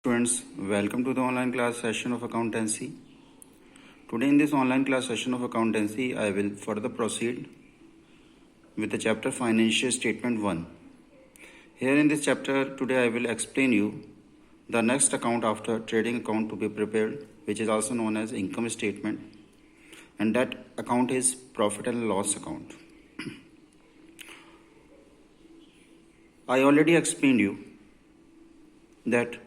Students, welcome to the online class session of accountancy. Today in this online class session of accountancy, I will further proceed with the chapter Financial Statement 1. Here in this chapter, today I will explain you the next account after trading account to be prepared, which is also known as income statement, and that account is profit and loss account. I already explained you that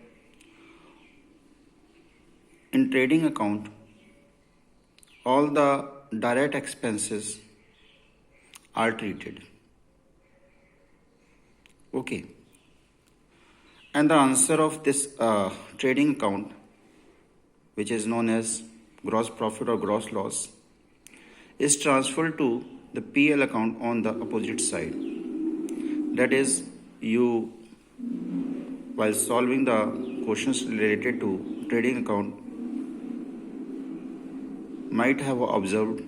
in trading account, all the direct expenses are treated. Okay. And the answer of this trading account, which is known as gross profit or gross loss, is transferred to the PL account on the opposite side. That is, you, while solving the questions related to trading account, might have observed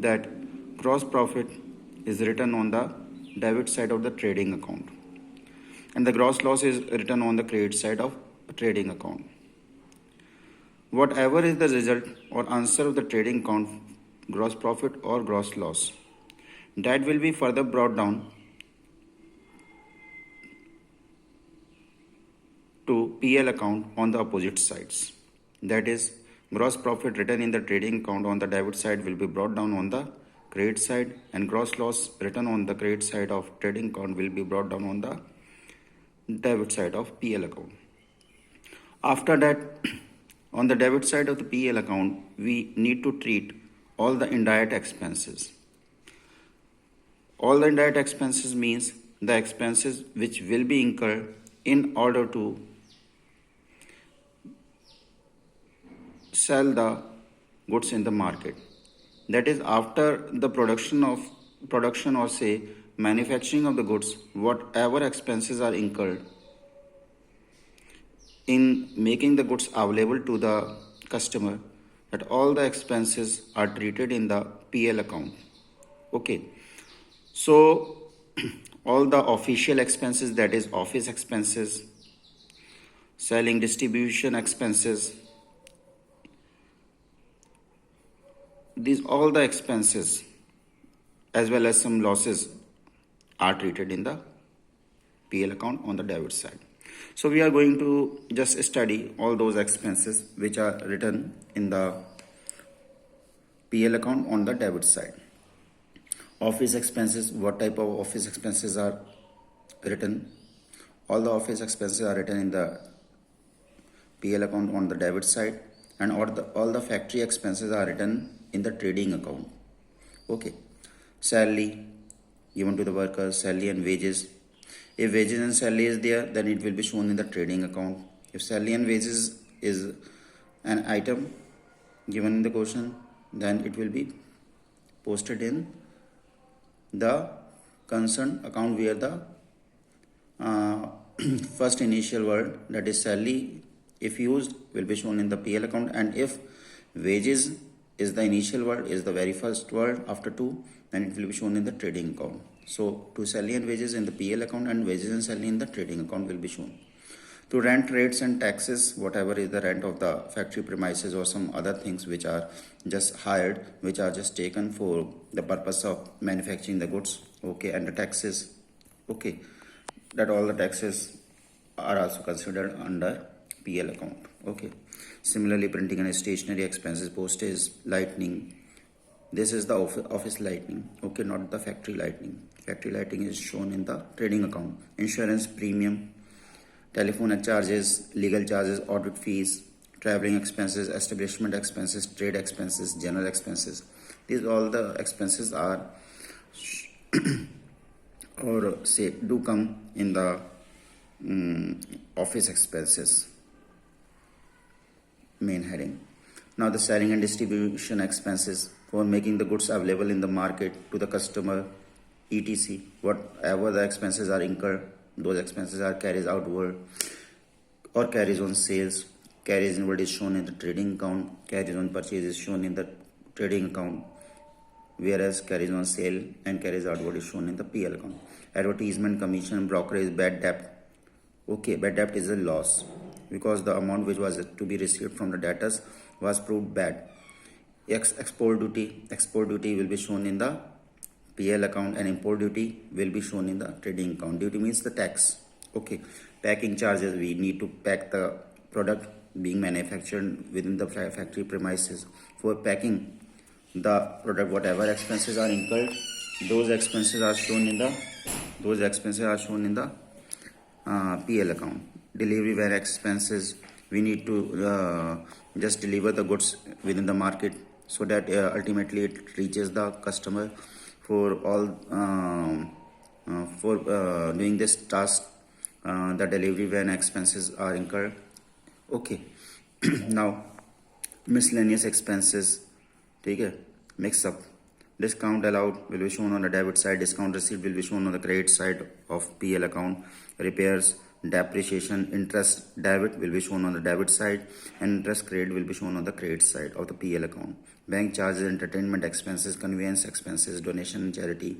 that gross profit is written on the debit side of the trading account and the gross loss is written on the credit side of trading account. Whatever is the result or answer of the trading account, gross profit or gross loss, that will be further brought down to PL account on the opposite sides. That is, gross profit written in the trading account on the debit side will be brought down on the credit side, and gross loss written on the credit side of trading account will be brought down on the debit side of PL account. After that, on the debit side of the PL account, we need to treat all the indirect expenses. All the indirect expenses means the expenses which will be incurred in order to sell the goods in the market. That is, after the production or say manufacturing of the goods, whatever expenses are incurred in making the goods available to the customer, that all the expenses are treated in the PL account. Okay, so all the official expenses, that is office expenses, selling distribution expenses, these all the expenses as well as some losses are treated in the PL account on the debit side. So we are going to just study all those expenses which are written in the PL account on the debit side. Office expenses, what type of office expenses are written? All the office expenses are written in the PL account on the debit side, and all the factory expenses are written in the trading account. Okay, salary given to the workers, salary and wages. If wages and salary is there, then it will be shown in the trading account. If salary and wages is an item given in the question, then it will be posted in the concerned account where the first initial word, that is salary, if used, will be shown in the PL account, and if wages is the initial word, is the very first word after two, then it will be shown in the trading account. So to salary and wages in the PL account and wages and salary in the trading account will be shown. To rent, rates and taxes, whatever is the rent of the factory premises or some other things which are just hired, which are just taken for the purpose of manufacturing the goods. Okay, and the taxes, okay, that all the taxes are also considered under PL account. Okay, similarly, printing and stationery expenses, postage, lighting, this is the office lighting. Okay, not the factory lighting. Factory lighting is shown in the trading account. Insurance premium, telephone charges, legal charges, audit fees, traveling expenses, establishment expenses, trade expenses, general expenses. These all the expenses are or say do come in the office expenses main heading. Now the selling and distribution expenses for making the goods available in the market to the customer, etc. Whatever the expenses are incurred, those expenses are carries outward or carries on sales. Carries inward is shown in the trading account. Carries on purchase is shown in the trading account, whereas carries on sale and carries outward is shown in the PL account. Advertisement, commission, brokerage, bad debt. Okay, bad debt is a loss. because the amount which was to be received from the debtors was proved bad. Export duty will be shown in the PL account, and import duty will be shown in the trading account. Duty means the tax. Okay, packing charges, we need to pack the product being manufactured within the factory premises. For packing the product, whatever expenses are incurred, those expenses are shown in the PL account. Delivery van expenses, we need to just deliver the goods within the market so that ultimately it reaches the customer. For all doing this task, the delivery van expenses are incurred. Okay. Now miscellaneous expenses, ठीक है, mix up. Discount allowed will be shown on the debit side, discount received will be shown on the credit side of PL account. Repairs, depreciation, interest debit will be shown on the debit side, and interest credit will be shown on the credit side of the PL account. Bank charges, entertainment expenses, conveyance expenses, donation, charity,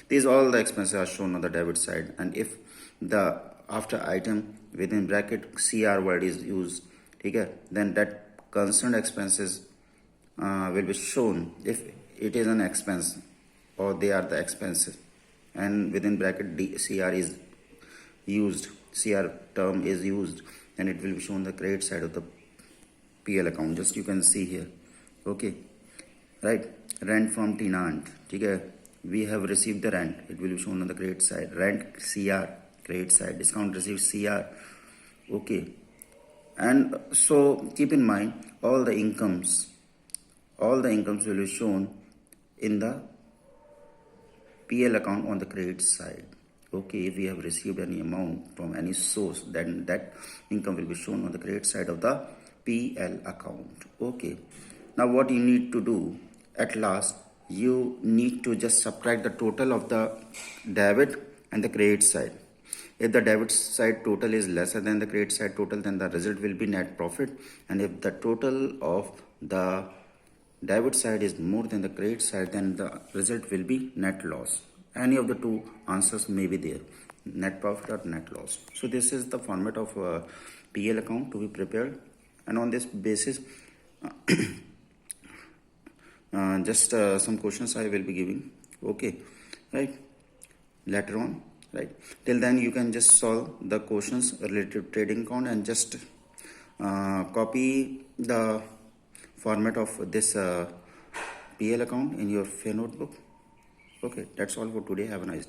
these all the expenses are shown on the debit side. And if the after item within bracket CR word is used, okay, then that concerned expenses will be shown if it is an expense or they are the expenses, and within bracket CR is used, CR term is used, and it will be shown the credit side of the PL account. Just you can see here. Okay, right. Rent from tenant, okay, we have received the rent, it will be shown on the credit side. Rent CR, credit side. Discount received CR. Okay, and so keep in mind all the incomes will be shown in the PL account on the credit side. Okay, if we have received any amount from any source, then that income will be shown on the credit side of the PL account. Okay, now what you need to do at last, you need to just subtract the total of the debit and the credit side. If the debit side total is lesser than the credit side total, then the result will be net profit. And if the total of the debit side is more than the credit side, then the result will be net loss. Any of the two answers may be there, net profit or net loss. So this is the format of PL account to be prepared, and on this basis just some questions I will be giving. Okay, right, later on, right. Till then you can just solve the questions related to trading account and just copy the format of this PL account in your fair notebook. Okay, that's all for today. Have a nice day.